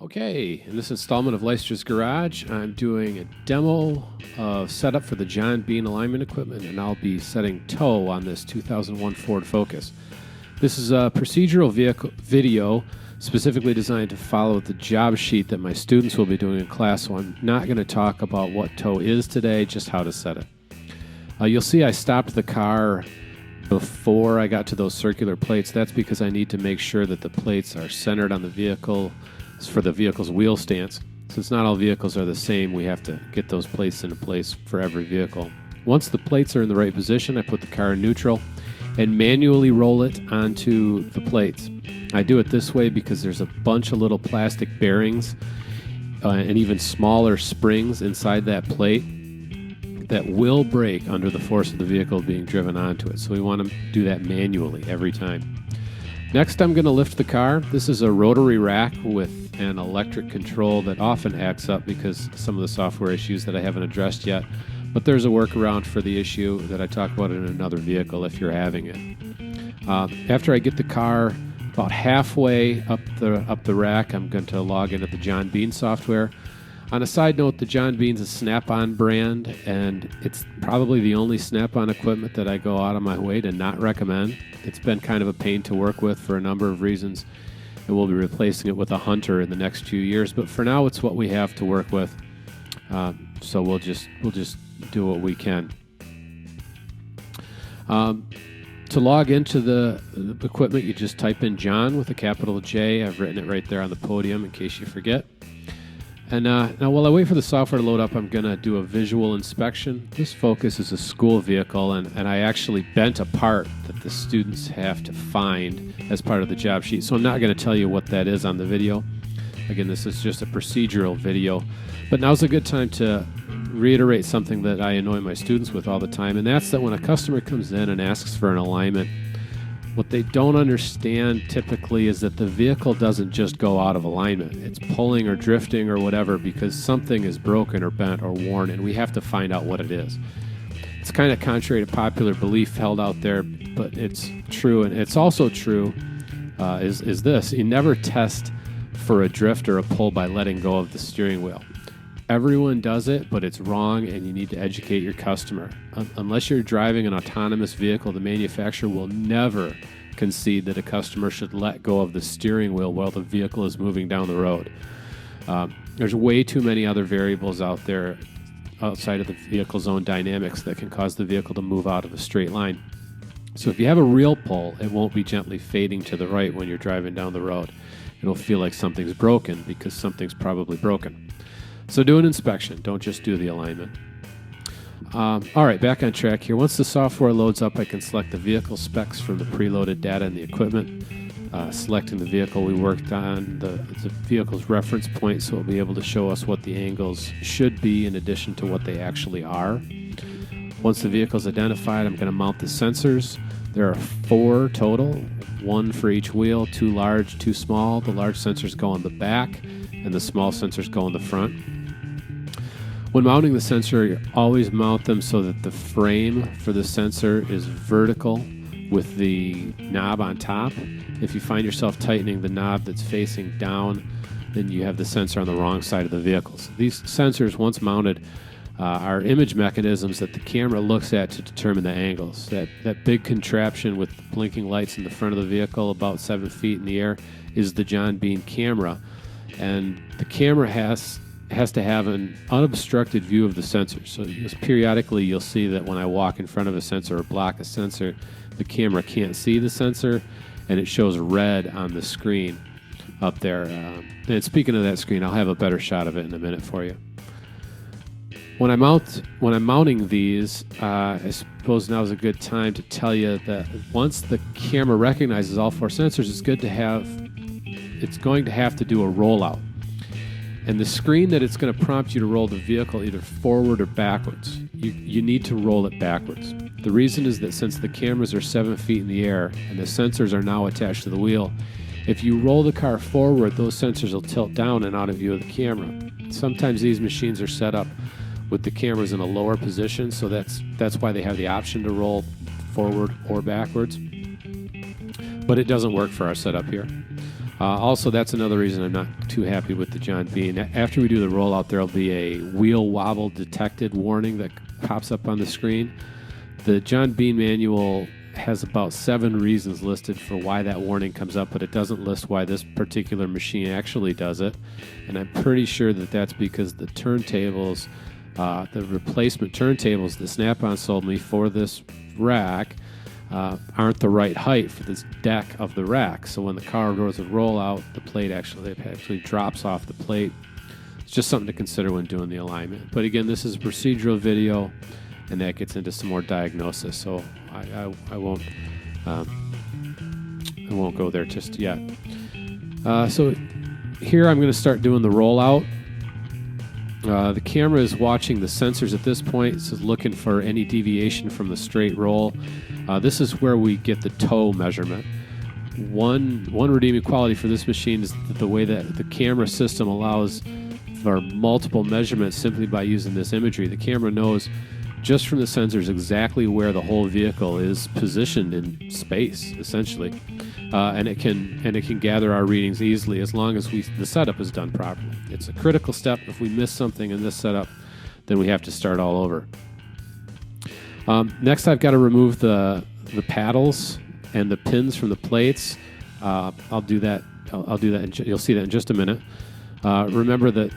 Okay, in this installment of Leicester's Garage, I'm doing a demo of setup for the John Bean alignment equipment, and I'll be setting tow on this 2001 Ford Focus. This is a procedural video specifically designed to follow the job sheet that my students will be doing in class, so I'm not going to talk about what tow is today, just how to set it. You'll see I stopped the car before I got to those circular plates. That's because I need to make sure that the plates are centered on the vehicle for the vehicle's wheel stance. Since not all vehicles are the same, we have to get those plates into place for every vehicle. Once the plates are in the right position, I put the car in neutral and manually roll it onto the plates. I do it this way because there's a bunch of little plastic bearings and even smaller springs inside that plate that will break under the force of the vehicle being driven onto it. So we want to do that manually every time. Next, I'm going to lift the car. This is a rotary rack with an electric control that often acts up because some of the software issues that I haven't addressed yet. But there's a workaround for the issue that I talk about in another vehicle if you're having it. After I get the car about halfway up the rack, I'm going to log into the John Bean software. On a side note, the John Bean's a Snap-on brand, and it's probably the only Snap-on equipment that I go out of my way to not recommend. It's been kind of a pain to work with for a number of reasons, and we'll be replacing it with a Hunter in the next few years. But for now, it's what we have to work with, so we'll just do what we can. To log into the equipment, you just type in John with a capital J. I've written it right there on the podium in case you forget. And now while I wait for the software to load up, I'm going to do a visual inspection. This Focus is a school vehicle, and I actually bent a part that the students have to find as part of the job sheet. So I'm not going to tell you what that is on the video. Again, this is just a procedural video. But now's a good time to reiterate something that I annoy my students with all the time, and that's that when a customer comes in and asks for an alignment, what they don't understand typically is that the vehicle doesn't just go out of alignment. It's pulling or drifting or whatever because something is broken or bent or worn, and we have to find out what it is. It's kind of contrary to popular belief held out there, but it's true. And it's also true is this. You never test for a drift or a pull by letting go of the steering wheel. Everyone does it, but it's wrong, and you need to educate your customer. Unless you're driving an autonomous vehicle, the manufacturer will never concede that a customer should let go of the steering wheel while the vehicle is moving down the road. There's way too many other variables out there outside of the vehicle's own dynamics that can cause the vehicle to move out of a straight line. So if you have a real pull, it won't be gently fading to the right when you're driving down the road. It'll feel like something's broken because something's probably broken. So do an inspection. Don't just do the alignment. All right, back on track here. Once the software loads up, I can select the vehicle specs from the preloaded data and the equipment. Selecting the vehicle we worked on, the vehicle's reference point, so it'll be able to show us what the angles should be in addition to what they actually are. Once the vehicle is identified, I'm going to mount the sensors. There are 4 total, 1 for each wheel, 2 large, 2 small. The large sensors go on the back, and the small sensors go in the front. When mounting the sensor, you always mount them so that the frame for the sensor is vertical with the knob on top. If you find yourself tightening the knob that's facing down, then you have the sensor on the wrong side of the vehicle. So these sensors, once mounted, are image mechanisms that the camera looks at to determine the angles. That big contraption with blinking lights in the front of the vehicle about 7 feet in the air is the John Bean camera. And the camera has to have an unobstructed view of the sensor. So periodically you'll see that when I walk in front of a sensor or block a sensor, the camera can't see the sensor, and it shows red on the screen up there. And speaking of that screen, I'll have a better shot of it in a minute for you. When I'm mounting these, I suppose now is a good time to tell you that once the camera recognizes all 4 sensors, it's going to have to do a rollout. And the screen that it's going to prompt you to roll the vehicle either forward or backwards, you need to roll it backwards. The reason is that since the cameras are 7 feet in the air and the sensors are now attached to the wheel, if you roll the car forward, those sensors will tilt down and out of view of the camera. Sometimes these machines are set up with the cameras in a lower position, so that's why they have the option to roll forward or backwards. But it doesn't work for our setup here. Also, that's another reason I'm not too happy with the John Bean. After we do the rollout, there'll be a wheel wobble detected warning that pops up on the screen. The John Bean manual has about 7 reasons listed for why that warning comes up, but it doesn't list why this particular machine actually does it. And I'm pretty sure that that's because the turntables, the replacement turntables that Snap-on sold me for this rack aren't the right height for this deck of the rack. So when the car goes to roll out, the plate actually drops off the plate. It's just something to consider when doing the alignment. But again, this is a procedural video, and that gets into some more diagnosis. So I won't go there just yet. So here I'm going to start doing the rollout. The camera is watching the sensors at this point, so looking for any deviation from the straight roll. This is where we get the toe measurement. One redeeming quality for this machine is the way that the camera system allows for multiple measurements simply by using this imagery. The camera knows just from the sensors exactly where the whole vehicle is positioned in space, essentially, and it can gather our readings easily as long as the setup is done properly. It's a critical step. If we miss something in this setup, then we have to start all over. Next, I've got to remove the paddles and the pins from the plates. I'll do that. I'll do that. You'll see that in just a minute. Remember that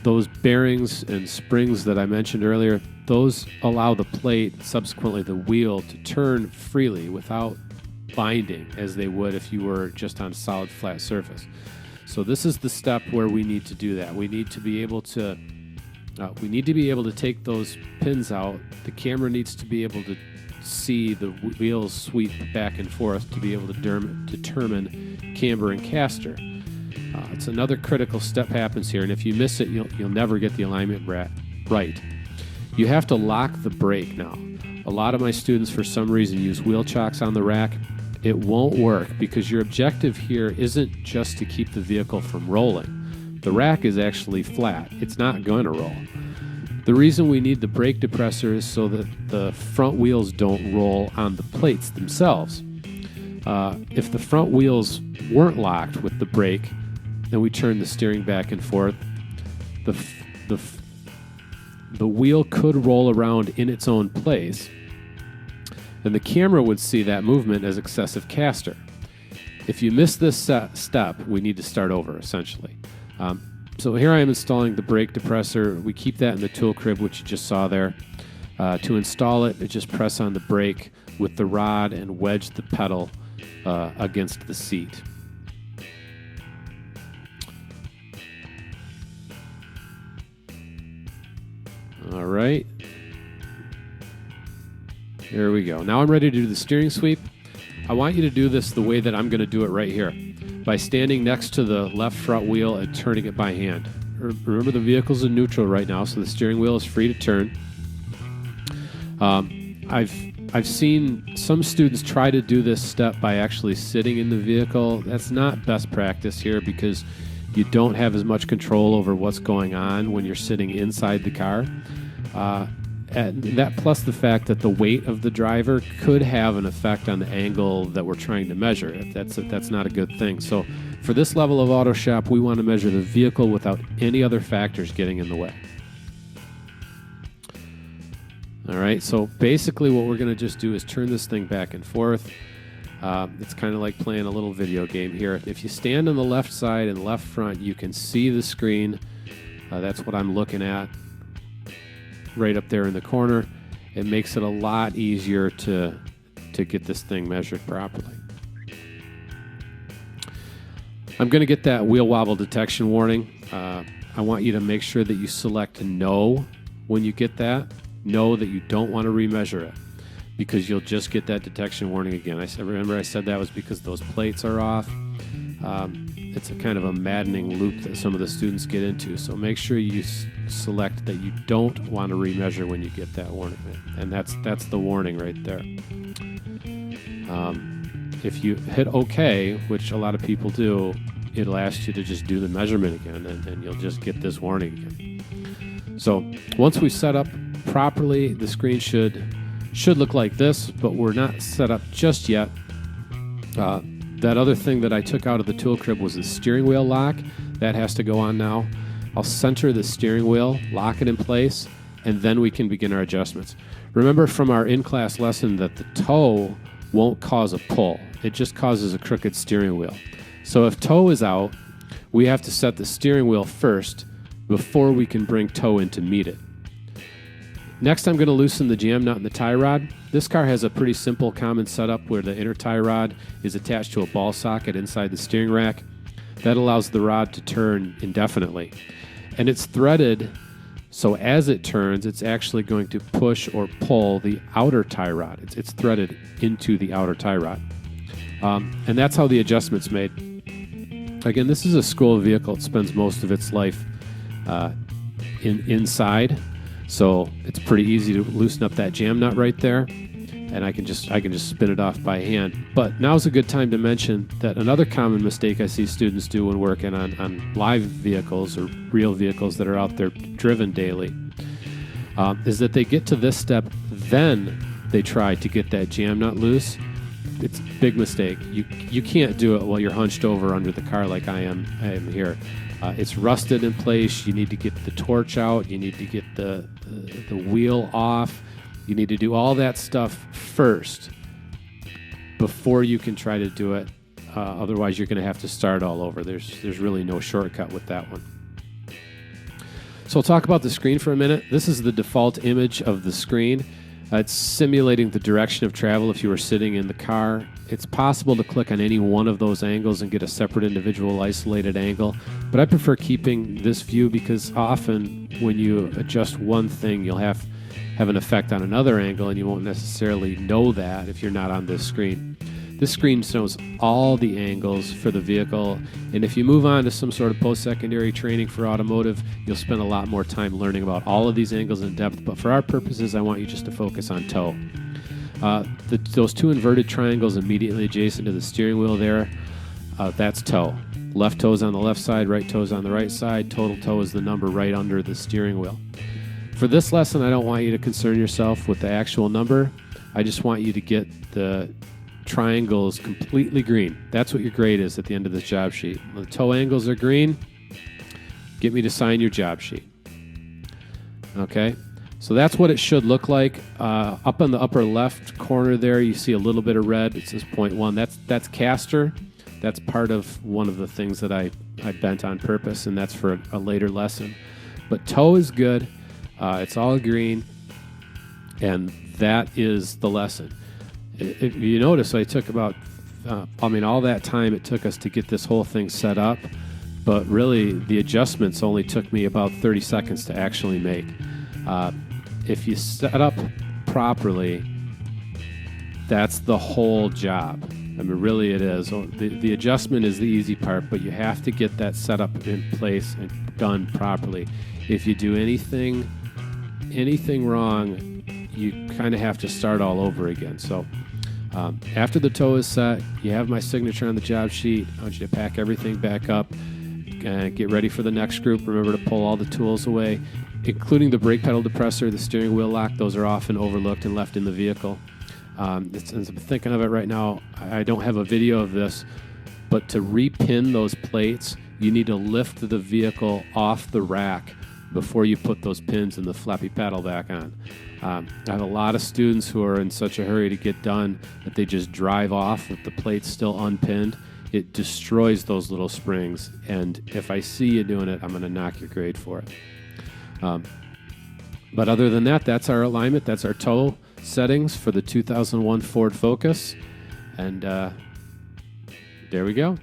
those bearings and springs that I mentioned earlier, those allow the plate, subsequently the wheel, to turn freely without binding as they would if you were just on a solid flat surface. So this is the step where we need to do that. We need to be able to take those pins out. The camera needs to be able to see the wheels sweep back and forth to be able to determine camber and caster. It's another critical step happens here, and if you miss it, you'll never get the alignment right. You have to lock the brake now. A lot of my students, for some reason, use wheel chocks on the rack. It won't work because your objective here isn't just to keep the vehicle from rolling. The rack is actually flat. It's not going to roll. The reason we need the brake depressor is so that the front wheels don't roll on the plates themselves. If the front wheels weren't locked with the brake, then we turn the steering back and forth, the wheel could roll around in its own place, and the camera would see that movement as excessive caster. If you miss this step, we need to start over, essentially. So here I am installing the brake depressor. We keep that in the tool crib, which you just saw there. To install it, just press on the brake with the rod and wedge the pedal against the seat. All right. There we go. Now I'm ready to do the steering sweep. I want you to do this the way that I'm going to do it right here, by standing next to the left front wheel and turning it by hand. Remember, the vehicle's in neutral right now, so the steering wheel is free to turn. I've seen some students try to do this step by actually sitting in the vehicle. That's not best practice here because you don't have as much control over what's going on when you're sitting inside the car. And that plus the fact that the weight of the driver could have an effect on the angle that we're trying to measure. That's not a good thing. So for this level of auto shop, we want to measure the vehicle without any other factors getting in the way. All right, so basically what we're going to just do is turn this thing back and forth. It's kind of like playing a little video game here. If you stand on the left side and left front, you can see the screen. That's what I'm looking at right up there in the corner. It makes it a lot easier to get this thing measured properly. I'm going to get that wheel wobble detection warning. I want you to make sure that you select no when you get that. Know that you don't want to remeasure it because you'll just get that detection warning again. Remember I said that was because those plates are off. It's a kind of a maddening loop that some of the students get into. So make sure you select that you don't want to remeasure when you get that warning. And that's the warning right there. If you hit OK, which a lot of people do, it'll ask you to just do the measurement again, and you'll just get this warning again. So once we set up properly, the screen should look like this, but we're not set up just yet. That other thing that I took out of the tool crib was the steering wheel lock. That has to go on now. I'll center the steering wheel, lock it in place, and then we can begin our adjustments. Remember from our in-class lesson that the toe won't cause a pull. It just causes a crooked steering wheel. So if toe is out, we have to set the steering wheel first before we can bring toe in to meet it. Next, I'm going to loosen the jam nut and the tie rod. This car has a pretty simple common setup where the inner tie rod is attached to a ball socket inside the steering rack. That allows the rod to turn indefinitely. And it's threaded, so as it turns, it's actually going to push or pull the outer tie rod. It's threaded into the outer tie rod. And that's how the adjustment's made. Again, this is a school vehicle. It spends most of its life inside, so it's pretty easy to loosen up that jam nut right there, and I can just spin it off by hand. But now's a good time to mention that another common mistake I see students do when working on live vehicles or real vehicles that are out there driven daily is that they get to this step, then they try to get that jam nut loose. It's a big mistake. You can't do it while you're hunched over under the car like I am here. It's rusted in place. You need to get the torch out. You need to get the wheel off. You need to do all that stuff first before you can try to do it. Otherwise, you're going to have to start all over. There's really no shortcut with that one. So I'll talk about the screen for a minute. This is the default image of the screen. It's simulating the direction of travel if you were sitting in the car. It's possible to click on any one of those angles and get a separate individual isolated angle, but I prefer keeping this view because often when you adjust one thing, you'll have an effect on another angle, and you won't necessarily know that if you're not on this screen. This screen shows all the angles for the vehicle, and if you move on to some sort of post-secondary training for automotive, you'll spend a lot more time learning about all of these angles in depth, but for our purposes, I want you just to focus on toe. Those two inverted triangles immediately adjacent to the steering wheel there, that's toe. Left toe's on the left side, right toe's on the right side. Total toe is the number right under the steering wheel. For this lesson, I don't want you to concern yourself with the actual number. I just want you to get the triangles completely green. That's what your grade is at the end of this job sheet. When the toe angles are green, get me to sign your job sheet. Okay? So that's what it should look like. Up in the upper left corner there, you see a little bit of red. It says 0.1. That's caster. That's part of one of the things that I bent on purpose, and that's for a later lesson. But toe is good. It's all green, and that is the lesson. If you notice, I took about, all that time it took us to get this whole thing set up, but really the adjustments only took me about 30 seconds to actually make. If you set up properly, that's the whole job. I mean, really it is. The adjustment is the easy part, but you have to get that set up in place and done properly. If you do anything wrong, you kind of have to start all over again. So after the toe is set, you have my signature on the job sheet. I want you to pack everything back up and get ready for the next group. Remember to pull all the tools away, including the brake pedal depressor, the steering wheel lock. Those are often overlooked and left in the vehicle. As I'm thinking of it right now, I don't have a video of this, but to repin those plates, you need to lift the vehicle off the rack before you put those pins and the flappy paddle back on. I have a lot of students who are in such a hurry to get done that they just drive off with the plates still unpinned. It destroys those little springs, and if I see you doing it, I'm going to knock your grade for it. But other than that, that's our alignment. That's our toe settings for the 2001 Ford Focus, and there we go.